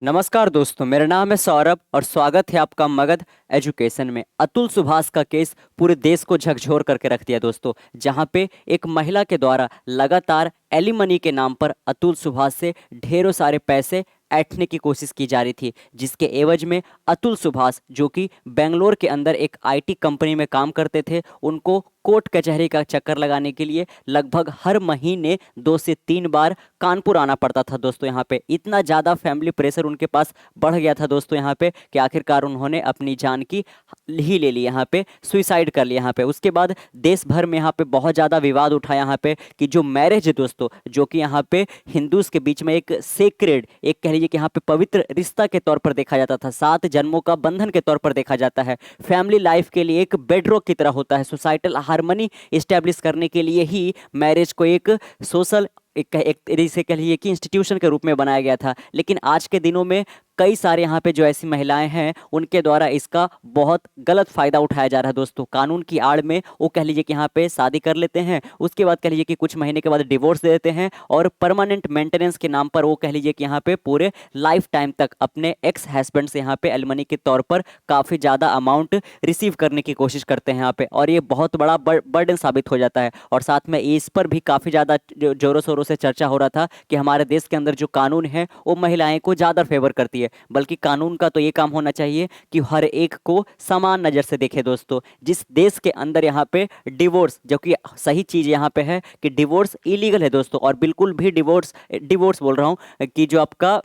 नमस्कार दोस्तों, मेरा नाम है सौरभ और स्वागत है आपका मगध एजुकेशन में। अतुल सुभाष का केस पूरे देश को झकझोर करके रख दिया दोस्तों, जहां पे एक महिला के द्वारा लगातार एलिमनी के नाम पर अतुल सुभाष से ढेरों सारे पैसे ऐंठने की कोशिश की जा रही थी, जिसके एवज में अतुल सुभाष, जो कि बेंगलोर के अंदर एक आईटी कंपनी में काम करते थे, उनको कोर्ट कचहरी का चक्कर लगाने के लिए लगभग हर महीने 2 से 3 बार कानपुर आना पड़ता था दोस्तों। यहाँ पे इतना ज़्यादा फैमिली प्रेशर उनके पास बढ़ गया था दोस्तों यहाँ पे कि आखिरकार उन्होंने अपनी जान की ही ले ली, यहाँ पे सुइसाइड कर लिया यहाँ पे। उसके बाद देश भर में यहाँ पे बहुत ज़्यादा विवाद उठा यहाँ पे कि जो मैरिज है दोस्तों, जो कि यहाँ पे हिंदूज के बीच में एक सेक्रेड, एक कह लीजिए कि यहाँ पे पवित्र रिश्ता के तौर पर देखा जाता था, 7 जन्मों का बंधन के तौर पर देखा जाता है, फैमिली लाइफ के लिए एक बेडरॉक की तरह होता है, सोसाइटल हार्मनी इस्टेब्लिश करने के लिए ही मैरिज को एक सोशल एक तरीके से कह लीजिए कि इंस्टीट्यूशन के रूप में बनाया गया था। लेकिन आज के दिनों में कई सारे यहाँ पे जो ऐसी महिलाएं हैं, उनके द्वारा इसका बहुत गलत फायदा उठाया जा रहा है दोस्तों। कानून की आड़ में वो कह लीजिए कि यहाँ पे शादी कर लेते हैं, उसके बाद कह लीजिए कि कुछ महीने के बाद डिवोर्स दे देते हैं और परमानेंट मेंटेनेंस के नाम पर वो कह लीजिए कि यहाँ पे पूरे लाइफ टाइम तक अपने एक्स हस्बैंड से यहाँ पे एलिमनी के तौर पर काफ़ी ज़्यादा अमाउंट रिसीव करने की कोशिश करते हैं यहाँ पे, और ये बहुत बड़ा बर्डन साबित हो जाता है। और साथ में इस पर भी काफ़ी ज़्यादा जोरों शोरों से चर्चा हो रहा था कि हमारे देश के अंदर जो कानून है वो महिलाएं को ज़्यादा फेवर करती है, बल्कि कानून का तो ये काम होना चाहिए कि हर एक को समान नज़र से देखे दोस्तों। जिस देश के अंदर यहाँ पे डिवोर्स, जो कि सही चीज़ यहाँ पे है कि डिवोर्स इलीगल है दोस्तों, और बिल्कुल भी डिवोर्स डिवोर्स बोल रहा हूँ कि जो आपका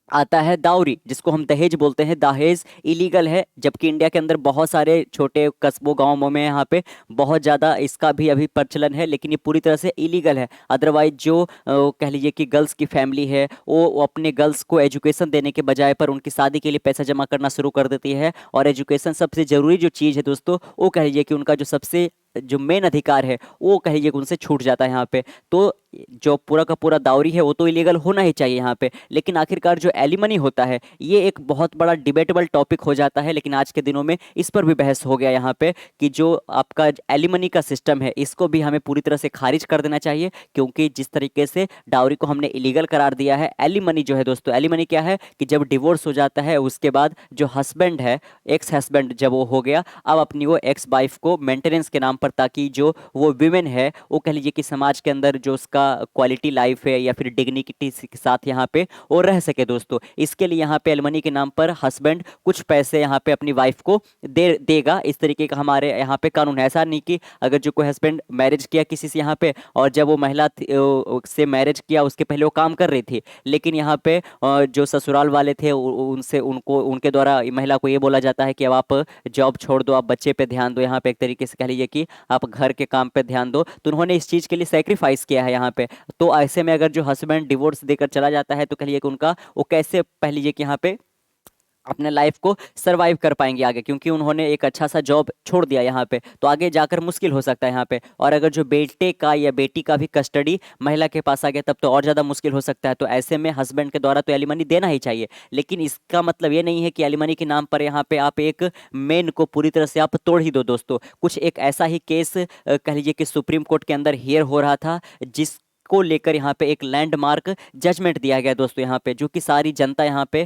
आता है दावरी, जिसको हम दहेज बोलते हैं, दहेज इलीगल है। जबकि इंडिया के अंदर बहुत सारे छोटे कस्बों गांवों में यहाँ पे बहुत ज़्यादा इसका भी अभी प्रचलन है, लेकिन ये पूरी तरह से इलीगल है। अदरवाइज जो कह लीजिए कि गर्ल्स की फैमिली है, वो अपने गर्ल्स को एजुकेशन देने के बजाय पर उनकी शादी के लिए पैसा जमा करना शुरू कर देती है। और एजुकेशन सबसे ज़रूरी जो चीज़ है दोस्तों, वो कह लीजिए कि उनका जो सबसे जो मेन अधिकार है वो कह लीजिए कि उनसे छूट जाता है यहाँ पे। तो जो पूरा का पूरा दावरी है वो तो इलीगल होना ही चाहिए यहाँ पे, लेकिन आखिरकार जो एलिमनी होता है ये एक बहुत बड़ा डिबेटेबल टॉपिक हो जाता है। लेकिन आज के दिनों में इस पर भी बहस हो गया यहाँ पे कि जो आपका एलिमनी का सिस्टम है इसको भी हमें पूरी तरह से खारिज कर देना चाहिए, क्योंकि जिस तरीके से डाउरी को हमने इलीगल करार दिया है, एलिमनी जो है दोस्तों, एलिमनी क्या है कि जब डिवोर्स हो जाता है उसके बाद जो हस्बैंड है, एक्स हस्बैंड जब वो हो गया, अब अपनी वो एक्स वाइफ को मेंटेनेंस के नाम पर, ताकि जो वो विमेन है वो कह लीजिए कि समाज के अंदर जो उसका क्वालिटी लाइफ है या फिर डिग्निटी के साथ यहाँ पे वो रह सके दोस्तों, इसके लिए यहाँ पे एलमनी के नाम पर हस्बैंड कुछ पैसे यहाँ पे अपनी वाइफ को देगा। इस तरीके का हमारे यहाँ पे कानून है। ऐसा नहीं कि अगर जो कोई हस्बैंड मैरिज किया किसी से यहाँ पे, और जब वो महिला से मैरिज किया उसके पहले वो काम कर रही थी, लेकिन यहाँ पे जो ससुराल वाले थे उनसे उनको उनके द्वारा महिला को ये बोला जाता है कि अब आप जॉब छोड़ दो, आप बच्चे पे ध्यान दो, यहाँ पे एक तरीके से कह लीजिए कि आप घर के काम पे ध्यान दो। तो उन्होंने इस चीज़ के लिए सेक्रीफाइस किया है यहाँ पे। तो ऐसे में अगर जो हस्बैंड डिवोर्स देकर चला जाता है तो कह लीजिए कि उनका वो कैसे कह लीजिए कि यहाँ पे अपने लाइफ को सरवाइव कर पाएंगे आगे, क्योंकि उन्होंने एक अच्छा सा जॉब छोड़ दिया यहाँ पे, तो आगे जाकर मुश्किल हो सकता है यहाँ पे। और अगर जो बेटे का या बेटी का भी कस्टडी महिला के पास आ गया तब तो और ज़्यादा मुश्किल हो सकता है। तो ऐसे में हस्बैंड के द्वारा तो एलिमनी देना ही चाहिए, लेकिन इसका मतलब ये नहीं है कि एलिमनी के नाम पर यहाँ पे आप एक मेन को पूरी तरह से आप तोड़ ही दो दोस्तों। कुछ एक ऐसा ही केस कह लीजिए कि सुप्रीम कोर्ट के अंदर हियर हो रहा था, जिस को लेकर यहाँ पे एक लैंडमार्क जजमेंट दिया गया दोस्तों यहाँ पे, जो कि सारी जनता यहाँ पे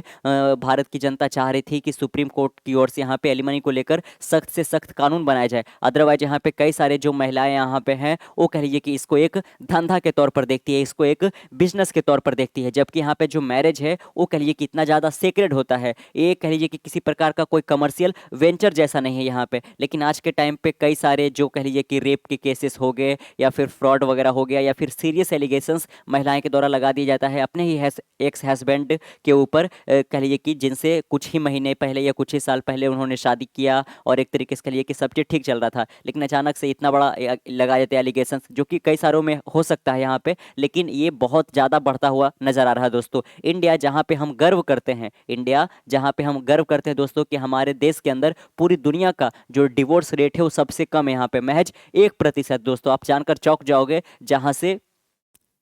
भारत की जनता चाह रही थी कि सुप्रीम कोर्ट की ओर से यहाँ पे एलिमनी को लेकर सख्त से सख्त कानून बनाया जाए। अदरवाइज यहाँ पे कई सारे जो महिलाएं यहाँ पे हैं वो कह लीजिए कि इसको एक धंधा के तौर पर देखती है, इसको एक बिजनेस के तौर पर देखती है। जबकि यहाँ पे जो मैरिज है वो कह लीजिए कि इतना ज़्यादा सेक्रेड होता है, ये कह लीजिए कि किसी प्रकार का कोई कमर्शियल वेंचर जैसा नहीं है यहाँ पे। लेकिन आज के टाइम पे कई सारे जो कह लीजिए कि रेप के केसेस हो गए या फिर फ्रॉड वगैरह हो गया या फिर सीरियस एलिगेशंस महिलाएं के द्वारा लगा दिया जाता है अपने ही एक्स हस्बैंड के ऊपर, कह लीजिए कि जिनसे कुछ ही महीने पहले या कुछ ही साल पहले उन्होंने शादी किया और एक तरीके से कह लीजिए कि सब चीज़ ठीक चल रहा था, लेकिन अचानक से इतना बड़ा लगा देते हैं एलिगेशंस, जो कि कई सारों में हो सकता है यहाँ पे, लेकिन ये बहुत ज़्यादा बढ़ता हुआ नजर आ रहा है दोस्तों। इंडिया जहाँ पे हम गर्व करते हैं, इंडिया जहाँ पे हम गर्व करते हैं दोस्तों कि हमारे देश के अंदर पूरी दुनिया का जो डिवोर्स रेट है वो सबसे कम है यहाँ पे, महज 1% दोस्तों। आप जानकर चौंक जाओगे, जहाँ से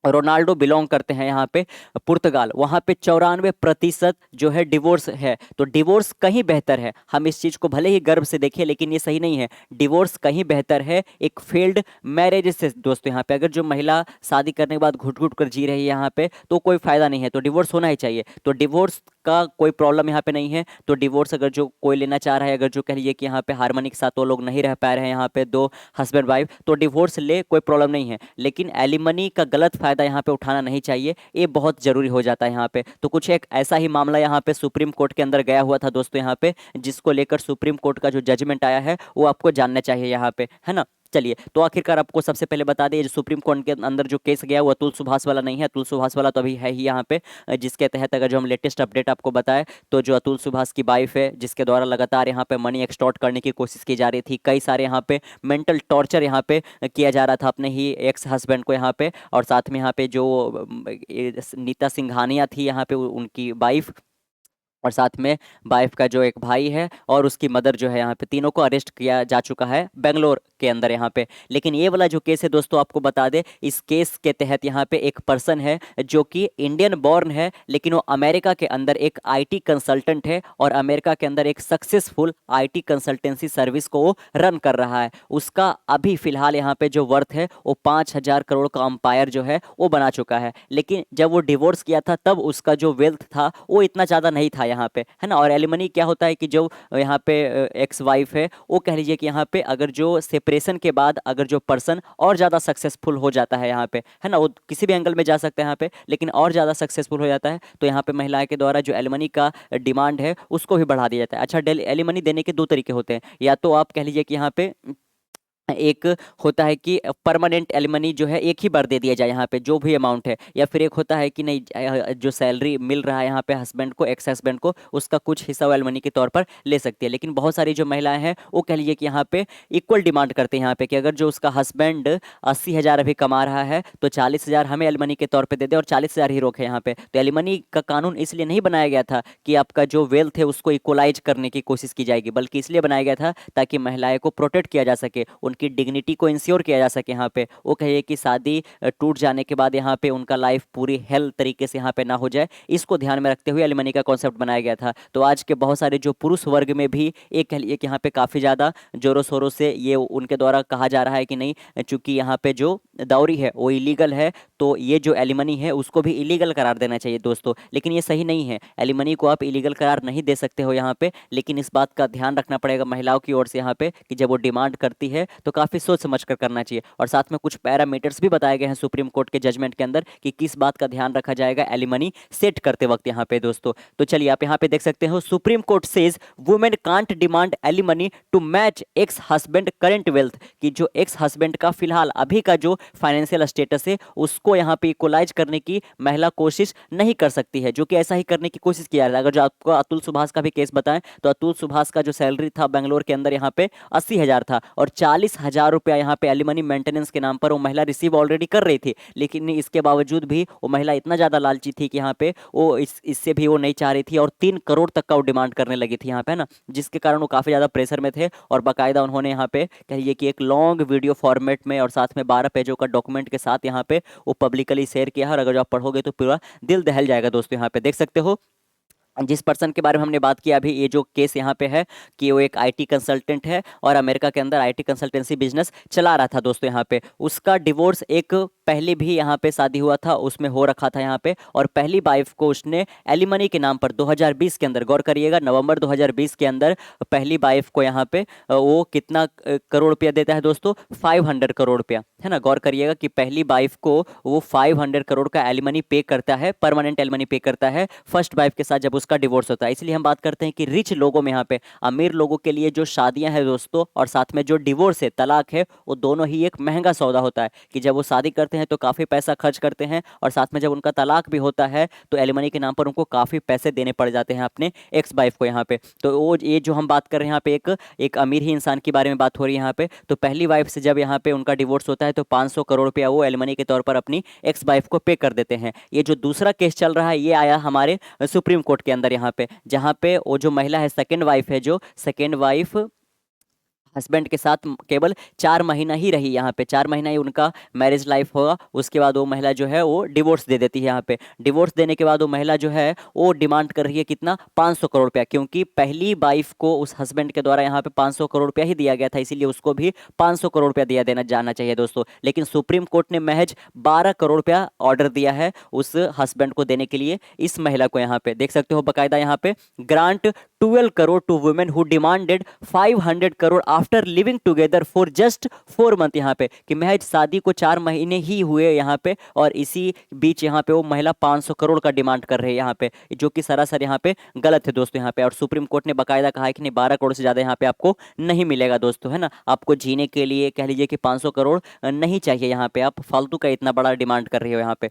रोनाल्डो बिलोंग करते हैं यहाँ पे पुर्तगाल, वहाँ पे 94% जो है डिवोर्स है। तो डिवोर्स कहीं बेहतर है, हम इस चीज़ को भले ही गर्व से देखें लेकिन ये सही नहीं है। डिवोर्स कहीं बेहतर है एक फेल्ड मैरिज से दोस्तों। यहाँ पे अगर जो महिला शादी करने के बाद घुट घुट कर जी रही है यहाँ पे तो कोई फ़ायदा नहीं है, तो डिवोर्स होना ही चाहिए। तो डिवोर्स का कोई प्रॉब्लम यहाँ पे नहीं है। तो डिवोर्स अगर जो कोई लेना चाह रहा है, अगर जो कह लीजिए कि यहाँ पे हार्मनी के साथ वो लोग नहीं रह पा रहे हैं यहाँ पे दो हस्बैंड वाइफ, तो डिवोर्स ले, कोई प्रॉब्लम नहीं है। लेकिन एलिमनी का गलत फायदा यहाँ पे उठाना नहीं चाहिए, ये बहुत जरूरी हो जाता है यहाँ पे। तो कुछ एक ऐसा ही मामला यहाँ पे सुप्रीम कोर्ट के अंदर गया हुआ था दोस्तों यहाँ पे, जिसको लेकर सुप्रीम कोर्ट का जो जजमेंट आया है वो आपको जानना चाहिए यहाँ पे, है ना। चलिए, तो आखिरकार आपको सबसे पहले बता दें, जो सुप्रीम कोर्ट के अंदर जो केस गया वो अतुल सुभाष वाला नहीं है। अतुल सुभाष वाला तो अभी है ही यहाँ पे, जिसके तहत अगर जो हम लेटेस्ट अपडेट आपको बताएं, तो जो अतुल सुभाष की वाइफ है, जिसके द्वारा लगातार यहाँ पे मनी एक्सटॉर्ट करने की कोशिश की जा रही थी, कई सारे यहाँ पे मेंटल टॉर्चर यहाँ पे किया जा रहा था अपने ही एक्स हस्बैंड को यहाँ पे, और साथ में यहाँ पे जो नीता सिंघानिया थी यहाँ पे उनकी वाइफ, और साथ में वाइफ का जो एक भाई है और उसकी मदर जो है, यहाँ पे तीनों को अरेस्ट किया जा चुका है बेंगलोर के अंदर यहाँ पे। लेकिन ये वाला जो केस है दोस्तों, आपको बता दें, इस केस के तहत यहाँ पे एक पर्सन है जो कि इंडियन बॉर्न है, लेकिन वो अमेरिका के अंदर एक आईटी कंसल्टेंट है और अमेरिका के अंदर एक सक्सेसफुल आईटी कंसल्टेंसी सर्विस को वो रन कर रहा है। उसका अभी फिलहाल यहाँ पे जो वर्थ है वो 5,000 करोड़ का अंपायर जो है वो बना चुका है। लेकिन जब वो डिवोर्स किया था तब उसका जो वेल्थ था वो इतना ज़्यादा नहीं था यहाँ पे, है ना। और एलिमनी क्या होता है कि जो यहाँ पे एक्स वाइफ है, वो कह लीजिए कि यहाँ पे अगर जो सेपरेशन के बाद अगर जो पर्सन और ज़्यादा सक्सेसफुल हो जाता है यहाँ पे, है ना, वो किसी भी एंगल में जा सकता है यहाँ पे, लेकिन और ज़्यादा सक्सेसफुल हो जाता है, तो यहाँ पे महिला के द्वारा जो एलिमनी का डिमांड है उसको भी बढ़ा दिया जाता है। अच्छा, एलिमनी देने के दो तरीके होते हैं, या तो आप कह लीजिए कि यहाँ पे एक होता है कि परमानेंट एलिमनी जो है एक ही बार दे दिया जाए यहाँ पे जो भी अमाउंट है, या फिर एक होता है कि नहीं, जो सैलरी मिल रहा है यहाँ पे हस्बैंड को, एक्स हस्बैंड को, उसका कुछ हिस्सा वो एलिमनी के तौर पर ले सकती है। लेकिन बहुत सारी जो महिलाएं हैं वो कह लीजिए कि यहाँ पे इक्वल डिमांड करते हैं यहाँ पे, कि अगर जो उसका हस्बैंड 80,000 अभी कमा रहा है तो 40,000 हमें एलिमनी के तौर पर दे दे और 40,000 ही रोके यहाँ पे। तो एलिमनी का कानून इसलिए नहीं बनाया गया था कि आपका जो वेल्थ है उसको इक्वलाइज करने की कोशिश की जाएगी, बल्कि इसलिए बनाया गया था ताकि महिलाएं को प्रोटेक्ट किया जा सके, उनकी डिग्निटी को इंश्योर किया जा सके। यहाँ पे वो कहिए कि शादी टूट जाने के बाद यहाँ पे उनका लाइफ पूरी हेल्थ तरीके से यहाँ पे ना हो जाए, इसको ध्यान में रखते हुए एलिमनी का कॉन्सेप्ट बनाया गया था। तो आज के बहुत सारे जो पुरुष वर्ग में भी एक कह लिए कि यहाँ पे काफ़ी ज़्यादा जोरों शोरों से ये उनके द्वारा कहा जा रहा है कि नहीं, चूंकि यहाँ पे जो दौरी है वो इलीगल है, तो ये जो एलिमनी है उसको भी इलीगल करार देना चाहिए दोस्तों। लेकिन ये सही नहीं है, एलिमनी को आप इलीगल करार नहीं दे सकते हो यहाँ पे। लेकिन इस बात का ध्यान रखना पड़ेगा महिलाओं की ओर से यहाँ पे कि जब वो डिमांड करती है तो काफ़ी सोच समझ कर करना चाहिए। और साथ में कुछ पैरामीटर्स भी बताए गए हैं सुप्रीम कोर्ट के जजमेंट के अंदर कि किस बात का ध्यान रखा जाएगा एलिमनी सेट करते वक्त यहाँ पे दोस्तों। तो चलिए आप यहाँ पे देख सकते हो, Supreme Court says women can't demand alimony to match ex husband current wealth, कि जो एक्स हस्बैंड का फिलहाल अभी का जो फाइनेंशियल स्टेटस है उसको यहाँ पे इक्वलाइज करने की महिला कोशिश नहीं कर सकती है, जो कि ऐसा ही करने की कोशिश किया है। अगर जो आपको अतुल सुभाष का भी केस बताएं तो अतुल सुभाष का जो सैलरी था बेंगलोर के अंदर यहाँ पे 80,000 था और 40,000 रुपया यहाँ पे एलिमनी मेंटेनेंस के नाम पर वो महिला रिसीव ऑलरेडी कर रही थी। लेकिन इसके बावजूद भी वो महिला इतना ज़्यादा लालची थी कि यहाँ पे वो इससे भी वो नहीं चाह रही थी और 3 करोड़ तक का वो डिमांड करने लगी थी यहाँ पे, है ना, जिसके कारण वो काफ़ी ज़्यादा प्रेशर में थे। और बाकायदा उन्होंने यहाँ पे कहिए कि एक लॉन्ग वीडियो फॉर्मेट में और साथ में 12 पेजों का डॉक्यूमेंट के साथ यहाँ पे वो पब्लिकली शेयर किया है। और अगर जो आप पढ़ोगे तो पूरा दिल दहल जाएगा दोस्तों। यहाँ पे देख सकते हो जिस पर्सन के बारे में हमने बात किया अभी, ये जो केस यहाँ पे है कि वो एक आईटी कंसल्टेंट है और अमेरिका के अंदर आईटी कंसल्टेंसी बिजनेस चला रहा था दोस्तों। यहाँ पे उसका डिवोर्स एक पहले भी यहाँ पे शादी हुआ था उसमें हो रखा था यहाँ पे, और पहली वाइफ को उसने एलिमनी के नाम पर 2020 के अंदर, गौर करिएगा, नवंबर 2020 के अंदर पहली वाइफ को यहाँ पे वो कितना करोड़ रुपया देता है दोस्तों, 500 करोड़ रुपया, है ना। गौर करिएगा कि पहली वाइफ को वो 500 करोड़ का एलिमनी पे करता है, परमानेंट एलिमनी पे करता है फर्स्ट वाइफ के साथ जब उसका डिवोर्स होता है। इसलिए हम बात करते हैं कि रिच लोगों में, यहाँ पे अमीर लोगों के लिए जो शादियां हैं दोस्तों और साथ में जो डिवोर्स है, तलाक है, वो दोनों ही एक महंगा सौदा होता है। कि जब वो शादी करते हैं तो काफ़ी पैसा खर्च करते हैं और साथ में जब उनका तलाक भी होता है तो एलिमनी के नाम पर उनको काफ़ी पैसे देने पड़ जाते हैं अपने एक्स वाइफ को यहाँ पे। तो वो ये जो हम बात कर रहे हैं यहाँ पे एक अमीर ही इंसान के बारे में बात हो रही है यहाँ पे। तो पहली वाइफ से जब यहाँ पे उनका डिवोर्स होता है तो 500 करोड़ रुपया वो एलिमनी के तौर पर अपनी एक्स वाइफ को पे कर देते हैं। ये जो दूसरा केस चल रहा है ये आया हमारे सुप्रीम कोर्ट के अंदर यहाँ पे, जहाँ पे वो जो महिला है सेकेंड वाइफ है, जो सेकेंड वाइफ हस्बैंड के साथ केवल 4 महीना ही रही यहाँ पे, 4 महीना ही उनका मैरिज लाइफ होगा, उसके बाद वो महिला जो है वो डिवोर्स दे देती है यहाँ पे। डिवोर्स देने के बाद वो महिला जो है वो डिमांड कर रही है कितना, 500 करोड़ रुपया, क्योंकि पहली वाइफ को उस हस्बैंड के द्वारा यहाँ पे 500 करोड़ रुपया ही दिया गया था, इसीलिए उसको भी 500 करोड़ रुपया दिया देना जाना चाहिए दोस्तों। लेकिन सुप्रीम कोर्ट ने महज 12 करोड़ रुपया ऑर्डर दिया है उस हस्बैंड को देने के लिए इस महिला को। यहाँ पे देख सकते हो बकायदा यहाँ पे, grant 12 crore to women who demanded 500 crore after living together for just 4 month. यहाँ पे कि महज शादी को 4 महीने ही हुए यहाँ पे, और इसी बीच यहाँ पे वो महिला 500 करोड़ का डिमांड कर रही है यहाँ पे, जो कि सरासर यहाँ पे गलत है दोस्तों यहाँ पे। और सुप्रीम कोर्ट ने बाकायदा कहा है कि नहीं, 12 करोड़ से ज़्यादा यहाँ पे आपको नहीं मिलेगा दोस्तों, है ना। आपको जीने के लिए कह लीजिए कि 500 करोड़ नहीं चाहिए यहाँ पे, आप फालतू का इतना बड़ा डिमांड कर रही हो यहाँ पे।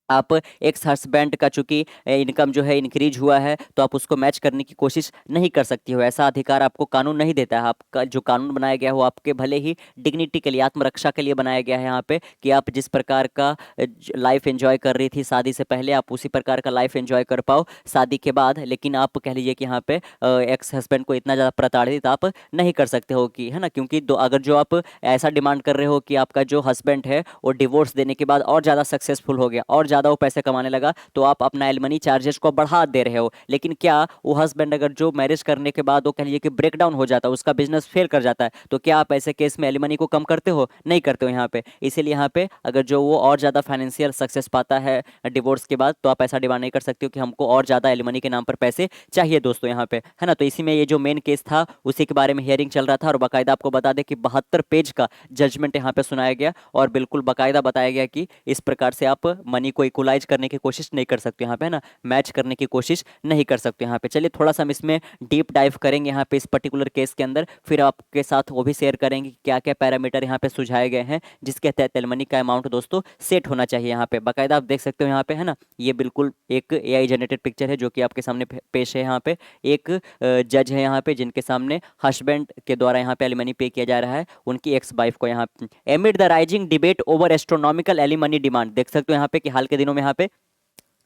आप एक्स हस्बैंड का चूंकि इनकम जो है इंक्रीज हुआ है, तो आप उसको मैच करने की कोशिश नहीं कर सकती हो, ऐसा अधिकार आपको कानून नहीं देता है। आपका जो कानून बनाया गया है वो आपके भले ही डिग्निटी के लिए, आत्मरक्षा के लिए बनाया गया है यहाँ पे, कि आप जिस प्रकार का लाइफ एंजॉय कर रही थी शादी से पहले, आप उसी प्रकार का लाइफ एंजॉय कर पाओ शादी के बाद। लेकिन आप कह लीजिए कि यहाँ पे एक्स हस्बैंड को इतना ज़्यादा प्रताड़ित आप नहीं कर सकते हो कि, है ना, क्योंकि अगर जो आप ऐसा डिमांड कर रहे हो कि आपका जो हस्बैंड है वो डिवोर्स देने के बाद और ज़्यादा सक्सेसफुल हो गया और ज़्यादा वो पैसे कमाने लगा, तो आप अपना एलिमनी चार्जेस को बढ़ा दे रहे हो। लेकिन क्या वो हस्बैंड अगर जो मैरिज करने के बाद वो कह लीजिए कि ब्रेक डाउन हो जाता है, उसका बिजनेस फेल कर जाता है, तो क्या आप ऐसे केस में एलिमनी को कम करते हो? नहीं करते हो यहाँ पे। इसीलिए यहाँ पे अगर जो वो और ज़्यादा फाइनेंशियल सक्सेस पाता है डिवोर्स के बाद, तो आप ऐसा डिमांड नहीं कर सकते हो कि हमको और ज़्यादा एलिमनी के नाम पर पैसे चाहिए दोस्तों यहाँ पे, है ना। तो इसी में ये जो मेन केस था उसी के बारे में हियरिंग चल रहा था, और बाकायदा आपको बता दें कि 72 पेज का जजमेंट यहाँ पे सुनाया गया, और बिल्कुल बाकायदा बताया गया कि इस प्रकार से आप मनी को इक्वलाइज करने की कोशिश नहीं कर सकते यहाँ पे, है ना, मैच करने की कोशिश नहीं कर सकते यहाँ पे। चलिए थोड़ा सा हम इसमें डीप डाइव करेंगे यहाँ पे इस पर्टिकुलर केस के अंदर, फिर आपके साथ वो भी शेयर करेंगे कि क्या क्या पैरामीटर यहाँ पे सुझाए गए हैं जिसके तहत एलिमनी का अमाउंट दोस्तों सेट होना चाहिए यहाँ पे। बाकायदा आप देख सकते हो यहाँ पे, है ना, ये बिल्कुल एक एआई जनरेटेड पिक्चर है जो कि आपके सामने पेश है। यहाँ पे एक जज है यहाँ पे जिनके सामने हस्बैंड के द्वारा यहाँ पे एलिमनी पे किया जा रहा है उनकी एक्स वाइफ को। यहाँ एमिड the rising debate over astronomical alimony demand, देख सकते हो यहाँ पे कि हाल के दिनों में यहाँ पे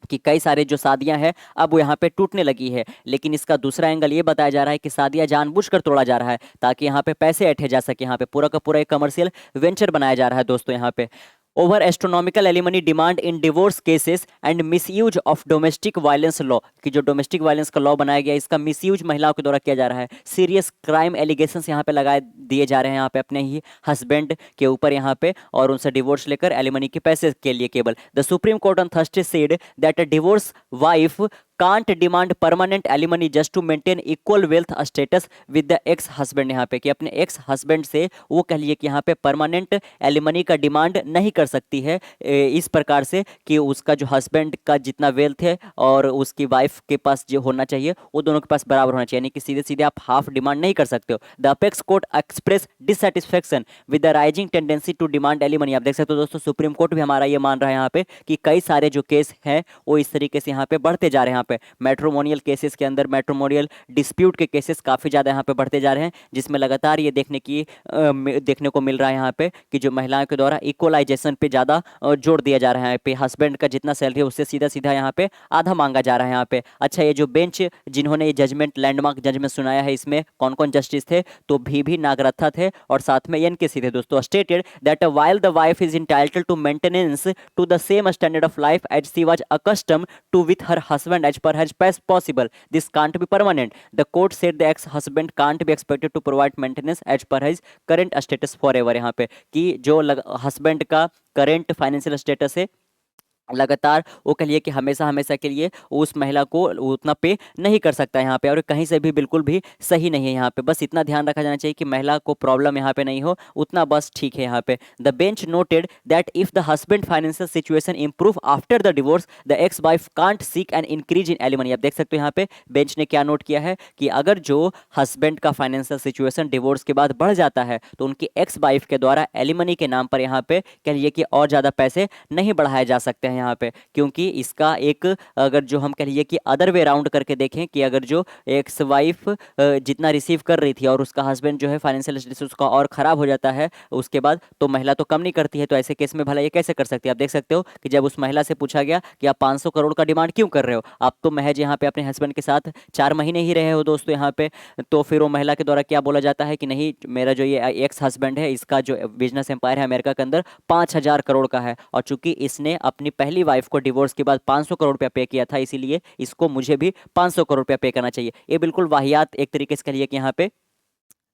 कि कई सारे जो शादियां हैं अब वो यहाँ पे टूटने लगी है। लेकिन इसका दूसरा एंगल ये बताया जा रहा है कि शादियां जानबूझकर तोड़ा जा रहा है ताकि यहाँ पे पैसे ऐंठे जा सके। यहाँ पे पूरा का पूरा एक कमर्शियल वेंचर बनाया जा रहा है दोस्तों यहाँ पे। Over astronomical alimony demand in divorce cases and misuse of domestic violence law, कि जो डोमेस्टिक वायलेंस का लॉ बनाया गया इसका मिसयूज महिलाओं के द्वारा किया जा रहा है। सीरियस क्राइम एलिगेशंस यहाँ पे लगाए दिए जा रहे हैं यहाँ पे अपने ही हस्बैंड के ऊपर यहाँ पे, और उनसे डिवोर्स लेकर एलिमनी के पैसे के लिए केवल। The Supreme Court on Thursday said that a divorce wife can't demand permanent alimony just to maintain equal wealth status with the ex husband, यहाँ पे कि अपने एक्स हस्बैंड से वो कह लिए कि यहाँ पे परमानेंट एलिमनी का डिमांड नहीं कर सकती है इस प्रकार से कि उसका जो हस्बैंड का जितना वेल्थ है और उसकी वाइफ के पास जो होना चाहिए वो दोनों के पास बराबर होना चाहिए, यानी कि सीधे सीधे आप हाफ डिमांड नहीं कर सकते हो। The apex court express dissatisfaction with the rising tendency to demand alimony. आप देख सकते हो दोस्तों सुप्रीम कोर्ट भी हमारा ये मान रहा है यहाँ पे कि कई सारे जो केस हैं वो इस तरीके से यहाँ पे बढ़ते जा रहे हैं। पे मैट्रोमोनियल केसेस के अंदर मैट्रोमोनियल डिस्प्यूट के केसेस काफ़ी ज़्यादा यहाँ पे बढ़ते जा रहे हैं, जिसमें लगातार ये देखने को मिल रहा है यहाँ पे कि जो महिलाओं के द्वारा इक्वलाइजेशन पे ज़्यादा जोर दिया जा रहा है पे, हस्बैंड का जितना सैलरी है उससे सीधा सीधा यहाँ पे आधा मांगा जा रहा है यहाँ पे। अच्छा, ये जो बेंच जिन्होंने ये जजमेंट लैंडमार्क जजमेंट सुनाया है इसमें कौन कौन जस्टिस थे, तो भी नागरत्था थे और साथ में एन के सी थे दोस्तों। Stated that while the wife is entitled to maintenance to the same standard of life as she was accustom to with her husband as per has best possible. This can't be permanent. The court said the ex-husband can't be expected to provide maintenance as per his current status forever. यहाँ पे कि जो husband का current financial status है लगातार वो कह लिए कि हमेशा हमेशा के लिए उस महिला को उतना पे नहीं कर सकता यहाँ पे, और कहीं से भी बिल्कुल भी सही नहीं है यहाँ पे। बस इतना ध्यान रखा जाना चाहिए कि महिला को प्रॉब्लम यहाँ पे नहीं हो, उतना बस ठीक है यहाँ पे। The bench noted that if the husband financial situation improve after the divorce the ex wife can't seek an increase in alimony. आप देख सकते हो यहाँ पे बेंच ने क्या नोट किया है कि अगर जो हस्बैंड का फाइनेंशियल सिचुएशन डिवोर्स के बाद बढ़ जाता है तो उनकी एक्स वाइफ के द्वारा एलिमनी के नाम पर यहाँ पे कह लीजिए कि और ज़्यादा पैसे नहीं बढ़ाए जा सकते हैं यहाँ पे, क्योंकि इसका एक अगर जो हम कह लीजिए कि अदर वे राउंड करके देखें कि अगर जो एक्स वाइफ जितना रिसीव कर रही थी और उसका हस्बैंड जो है फाइनेंशियल स्टेटस उसका और खराब हो जाता है उसके बाद, तो महिला तो कम नहीं करती है। तो ऐसे केस में भला ये कैसे कर सकती है? आप देख सकते हो कि जब उस महिला से पूछा गया कि आप 500 करोड़ का डिमांड क्यों कर रहे हो, आप तो महज यहाँ पे अपने हस्बैंड के साथ 4 महीने ही रहे हो दोस्तों यहाँ पे, तो फिर वो महिला के द्वारा क्या बोला जाता है कि नहीं, मेरा जो ये एक्स हस्बैंड है इसका जो बिजनेस एम्पायर है अमेरिका के अंदर 5,000 करोड़ का है, और चूंकि इसने अपनी पहली वाइफ को डिवोर्स के बाद 500 करोड़ रुपया पे किया था, इसीलिए इसको मुझे भी 500 करोड़ रुपया पे करना चाहिए। ये बिल्कुल वाहियात एक तरीके से कहिए कि यहाँ पे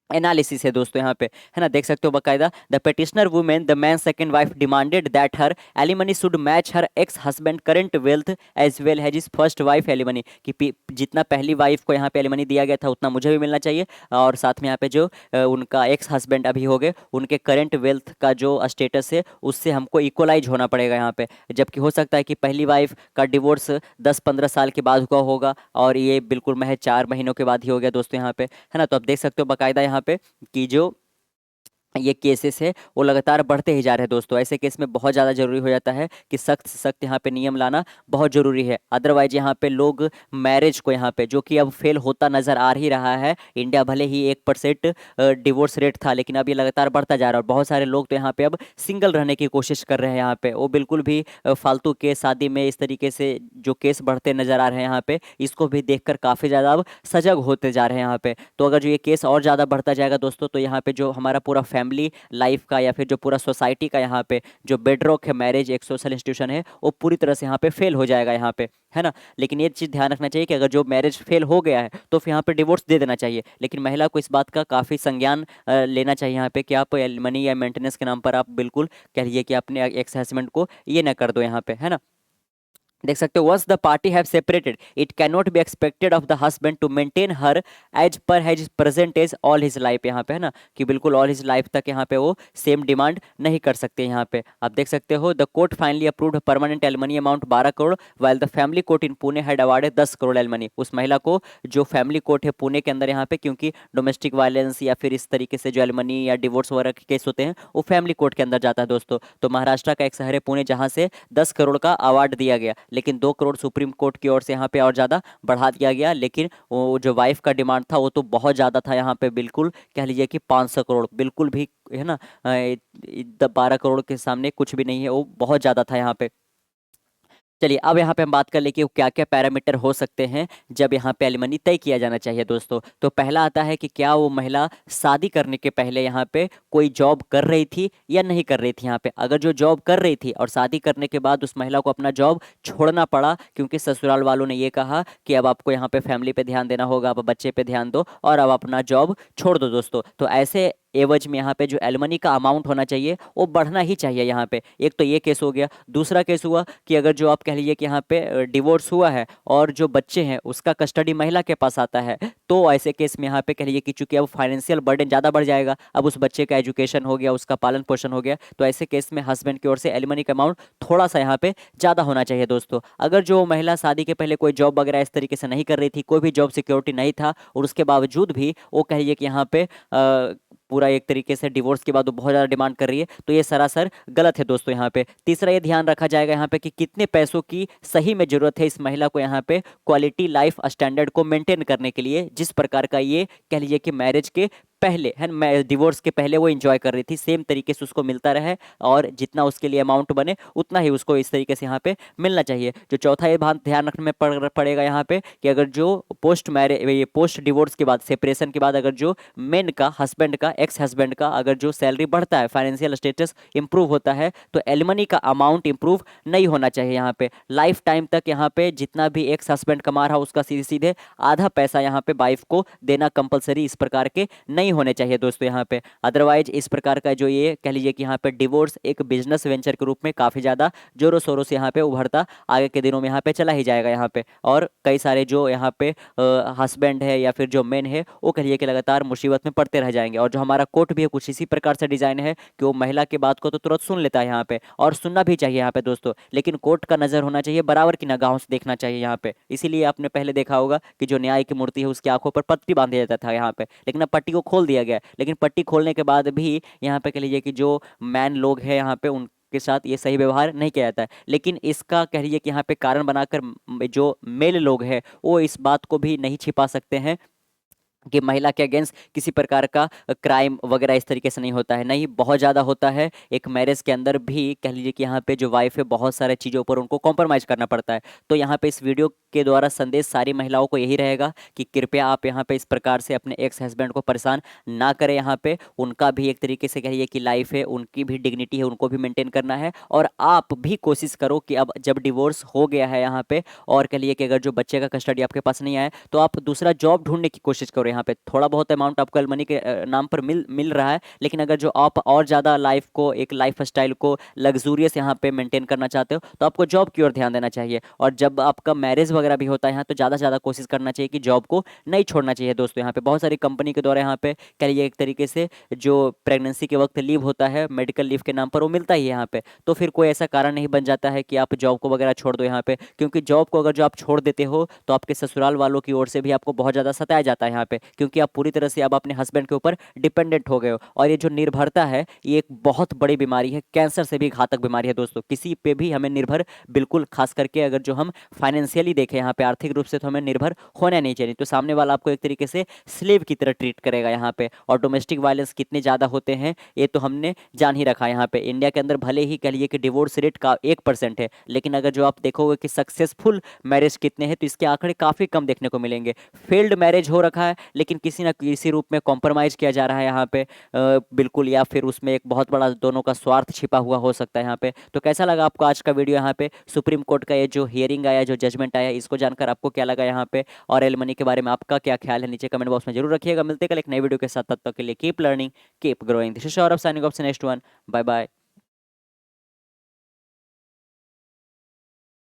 एनालिसिस है दोस्तों यहाँ पे, है ना, देख सकते हो बकायदा। The petitioner women the man second wife demanded that her alimony should match her ex husband current wealth as well has his first wife alimony, कि जितना पहली वाइफ को यहाँ पे एलिमनी दिया गया था उतना मुझे भी मिलना चाहिए, और साथ में यहाँ पे जो उनका एक्स हस्बैंड अभी हो गए उनके करंट वेल्थ का जो स्टेटस है उससे हमको इक्वलाइज होना पड़ेगा यहाँ पे। जबकि हो सकता है कि पहली वाइफ का डिवोर्स 10-15 साल के बाद हुआ होगा और ये बिल्कुल महज 4 महीनों के बाद ही हो गया दोस्तों यहाँ पे, है ना। तो आप देख सकते हो बकायदा यहाँ पे कि जो ये केसेस है वो लगातार बढ़ते ही जा रहे हैं दोस्तों। ऐसे केस में बहुत ज़्यादा जरूरी हो जाता है कि सख्त से सख्त यहाँ पे नियम लाना बहुत ज़रूरी है। अदरवाइज यहाँ पे लोग मैरिज को यहाँ पे जो कि अब फेल होता नज़र आ ही रहा है। इंडिया भले ही 1% डिवोर्स रेट था, लेकिन अब ये लगातार बढ़ता जा रहा है और बहुत सारे लोग तो यहाँ पे अब सिंगल रहने की कोशिश कर रहे हैं। यहाँ पे वो बिल्कुल भी फालतू के शादी में इस तरीके से जो केस बढ़ते नज़र आ रहे हैं यहाँ पे, इसको भी देखकर काफ़ी ज़्यादा अब सजग होते जा रहे हैं यहाँ पे। तो अगर जो ये केस और ज़्यादा बढ़ता जाएगा दोस्तों, तो यहाँ पे जो हमारा पूरा फैमिली लाइफ का या फिर जो पूरा सोसाइटी का यहाँ पे जो बेडरॉक है, मैरिज एक सोशल इंस्टीट्यूशन है, वो पूरी तरह से यहाँ पे फेल हो जाएगा यहाँ पे, है ना। लेकिन ये चीज़ ध्यान रखना चाहिए कि अगर जो मैरिज फेल हो गया है तो फिर यहाँ पे डिवोर्स दे देना चाहिए, लेकिन महिला को इस बात का काफ़ी संज्ञान लेना चाहिए यहाँ पे कि आप एलिमनी या मेंटेनेंस के नाम पर आप बिल्कुल कह लीजिए कि अपने एक्स हस्बैंड को ये ना कर दो यहाँ पे, है ना। देख सकते हो once the party have separated it can not be expected of the husband to maintain her as per has present as all his life, यहाँ पे है ना, कि बिल्कुल ऑल हिज लाइफ तक यहाँ पे वो सेम डिमांड नहीं कर सकते। यहाँ पे आप देख सकते हो the court finally approved permanent alumni amount 12 crore while the family court in Pune had awarded 10 crore alumni. उस महिला को जो फैमिली कोर्ट है पुणे के अंदर यहाँ पे, क्योंकि डोमेस्टिक वायलेंस या फिर इस तरीके से जो एलमनी या डिवोर्स वगैरह के केस होते हैं वो फैमिली कोर्ट के अंदर जाता है दोस्तों। तो महाराष्ट्र का एक शहर है पुणे जहाँ से 10 करोड़ का अवार्ड दिया गया, लेकिन 2 करोड़ सुप्रीम कोर्ट की ओर से यहाँ पे और ज़्यादा बढ़ा दिया गया। लेकिन वो जो वाइफ का डिमांड था वो तो बहुत ज़्यादा था यहाँ पे, बिल्कुल कह लीजिए कि 500 करोड़ बिल्कुल भी, है ना, 12 करोड़ के सामने कुछ भी नहीं है, वो बहुत ज़्यादा था यहाँ पे। चलिए अब यहाँ पे हम बात कर ले कि क्या क्या पैरामीटर हो सकते हैं जब यहाँ पे एलिमनी तय किया जाना चाहिए दोस्तों। तो पहला आता है कि क्या वो महिला शादी करने के पहले यहाँ पे कोई जॉब कर रही थी या नहीं कर रही थी। यहाँ पे अगर जो जॉब कर रही थी और शादी करने के बाद उस महिला को अपना जॉब छोड़ना पड़ा क्योंकि ससुराल वालों ने ये कहा कि अब आपको यहाँ पे फैमिली पे ध्यान देना होगा, आप बच्चे पे ध्यान दो और अब अपना जॉब छोड़ दो दोस्तों, तो ऐसे एवज में यहाँ पे जो एलमनी का अमाउंट होना चाहिए वो बढ़ना ही चाहिए यहाँ पे। एक तो ये केस हो गया। दूसरा केस हुआ कि अगर जो आप कह लीजिए कि यहाँ पे डिवोर्स हुआ है और जो बच्चे हैं उसका कस्टडी महिला के पास आता है, तो ऐसे केस में यहाँ पे कह लीजिए कि चूंकि अब फाइनेंशियल बर्डन ज़्यादा बढ़ जाएगा, अब उस बच्चे का एजुकेशन हो गया, उसका पालन पोषण हो गया, तो ऐसे केस में हस्बैंड की ओर से एलिमनी का अमाउंट थोड़ा सा यहाँ पे ज़्यादा होना चाहिए दोस्तों। अगर जो महिला शादी के पहले कोई जॉब वगैरह इस तरीके से नहीं कर रही थी, कोई भी जॉब सिक्योरिटी नहीं था और उसके बावजूद भी वो कह लीजिए कि यहाँ पे पूरा एक तरीके से डिवोर्स के बाद वो बहुत ज़्यादा डिमांड कर रही है, तो ये सरासर गलत है दोस्तों। यहाँ पे तीसरा ये ध्यान रखा जाएगा यहाँ पे कि कितने पैसों की सही में जरूरत है इस महिला को यहाँ पे क्वालिटी लाइफ स्टैंडर्ड को मेंटेन करने के लिए, जिस प्रकार का ये कह लीजिए कि मैरिज के पहले है, मैं डिवोर्स के पहले वो एंजॉय कर रही थी, सेम तरीके से उसको मिलता रहे और जितना उसके लिए अमाउंट बने उतना ही उसको इस तरीके से यहाँ पे मिलना चाहिए। जो चौथा ये ध्यान रखने में पड़ेगा यहाँ पे कि अगर जो पोस्ट मैरिज ये पोस्ट डिवोर्स के बाद सेपरेशन के बाद अगर जो मेन का हस्बैंड का एक्स हस्बैंड का अगर जो सैलरी बढ़ता है, फाइनेंशियल स्टेटस इंप्रूव होता है, तो एलिमनी का अमाउंट इंप्रूव नहीं होना चाहिए। यहाँ पे लाइफ टाइम तक यहाँ पे जितना भी एक्स हस्बैंड कमा रहा उसका सीधे सीधे आधा पैसा यहाँ पे वाइफ को देना कंपलसरी इस प्रकार के नहीं होने चाहिए दोस्तों यहाँ पे। अदरवाइज इस प्रकार का जो ये कह लीजिए कि यहाँ पे डिवोर्स एक बिजनेस वेंचर के रूप में काफ़ी ज़्यादा जोरों शोरों से यहाँ पे उभरता आगे के दिनों में यहाँ पे चला ही जाएगा यहाँ पे, और कई सारे जो यहाँ पे हस्बैंड है या फिर जो मेन है वो कह लीजिए कि लगातार मुसीबत में पड़ते रह जाएंगे। और जो हमारा कोर्ट भी है कुछ इसी प्रकार से डिजाइन है कि वो महिला की बात को तो तुरंत सुन लेता है यहाँ पे, और सुनना भी चाहिए यहाँ पे दोस्तों, लेकिन कोर्ट का नजर होना चाहिए, बराबर की निगाहों से देखना चाहिए यहाँ पे। इसीलिए आपने पहले देखा होगा कि जो न्याय की मूर्ति है उसकी आंखों पर पट्टी बांध दिया जाता था यहाँ पे, लेकिन अब पट्टी को खोल दिया गया। लेकिन पट्टी खोलने के बाद भी यहाँ पे कह लीजिए कि जो मैन लोग हैं यहाँ पे उन के साथ ये सही व्यवहार नहीं किया जाता है। लेकिन इसका कह लीजिए कि यहाँ पे कारण बनाकर जो मेल लोग हैं वो इस बात को भी नहीं छिपा सकते हैं कि महिला के अगेंस्ट किसी प्रकार का क्राइम वगैरह इस तरीके से नहीं होता है, नहीं बहुत ज़्यादा होता है। एक मैरिज के अंदर भी कह लीजिए कि यहाँ पे जो वाइफ है बहुत सारे चीज़ों पर उनको कॉम्प्रोमाइज़ करना पड़ता है। तो यहाँ पे इस वीडियो के द्वारा संदेश सारी महिलाओं को यही रहेगा कि कृपया आप यहाँ पे इस प्रकार से अपने एक्स हस्बैंड को परेशान ना करें। यहाँ पे उनका भी एक तरीके से कहिए कि लाइफ है, उनकी भी डिग्निटी है, उनको भी मेंटेन करना है। और आप भी कोशिश करो कि अब जब डिवोर्स हो गया है यहाँ पे, और कह लीजिए कि अगर जो बच्चे का कस्टडी आपके पास नहीं आया तो आप दूसरा जॉब ढूंढने की कोशिश करो। यहाँ पे थोड़ा बहुत अमाउंट आपको एलमनी के नाम पर मिल रहा है, लेकिन अगर जो आप और ज़्यादा लाइफ को, एक लाइफ स्टाइल को लग्जूरियस यहाँ पे मेंटेन करना चाहते हो तो आपको जॉब की ओर ध्यान देना चाहिए। और जब आपका मैरिज वगैरह भी होता है यहाँ तो ज़्यादा से ज़्यादा कोशिश करना चाहिए कि जॉब को नहीं छोड़ना चाहिए दोस्तों। यहाँ पे बहुत सारी कंपनी के द्वारा यहाँ पे कह लीजिए एक तरीके से जो प्रेगनेंसी के वक्त लीव होता है मेडिकल लीव के नाम पर वो मिलता ही है यहाँ पे। तो फिर कोई ऐसा कारण नहीं बन जाता है कि आप जॉब को वगैरह छोड़ दो यहाँ पे, क्योंकि जॉब को अगर जो आप छोड़ देते हो तो आपके ससुराल वालों की ओर से भी आपको बहुत ज़्यादा सताया जाता है यहाँ पे, क्योंकि आप पूरी तरह से अब अपने हस्बैंड के ऊपर डिपेंडेंट हो गए हो। और ये जो निर्भरता है ये एक बहुत बड़ी बीमारी है, कैंसर से भी घातक बीमारी है दोस्तों। किसी पे भी हमें निर्भर बिल्कुल, खास करके अगर जो हम फाइनेंशियली देखें यहाँ पे आर्थिक रूप से, तो हमें निर्भर होना नहीं चाहिए। तो सामने वाला आपको एक तरीके से स्लेव की तरह ट्रीट करेगा यहाँ पे। और डोमेस्टिक वायलेंस कितने ज़्यादा होते हैं ये तो हमने जान ही रखा है। यहाँ पे इंडिया के अंदर भले ही कह लीजिए कि डिवोर्स रेट का 1% है, लेकिन अगर जो आप देखोगे कि सक्सेसफुल मैरिज कितने हैं तो इसके आंकड़े काफ़ी कम देखने को मिलेंगे। फेल्ड मैरिज हो रखा है लेकिन किसी ना किसी रूप में कॉम्प्रोमाइज़ किया जा रहा है यहाँ पे, बिल्कुल, या फिर उसमें एक बहुत बड़ा दोनों का स्वार्थ छिपा हुआ हो सकता है यहाँ पे। तो कैसा लगा आपको आज का वीडियो यहाँ पे, सुप्रीम कोर्ट का ये जो हियरिंग आया, जो जजमेंट आया, इसको जानकर आपको क्या लगा यहाँ पे, और एलिमनी के बारे में आपका क्या ख्याल है नीचे कमेंट बॉक्स में जरूर रखिएगा। मिलते कल एक नई वीडियो के साथ, तब तक के लिए keep learning keep growing. This is Saurabh signing off see next one. Bye bye.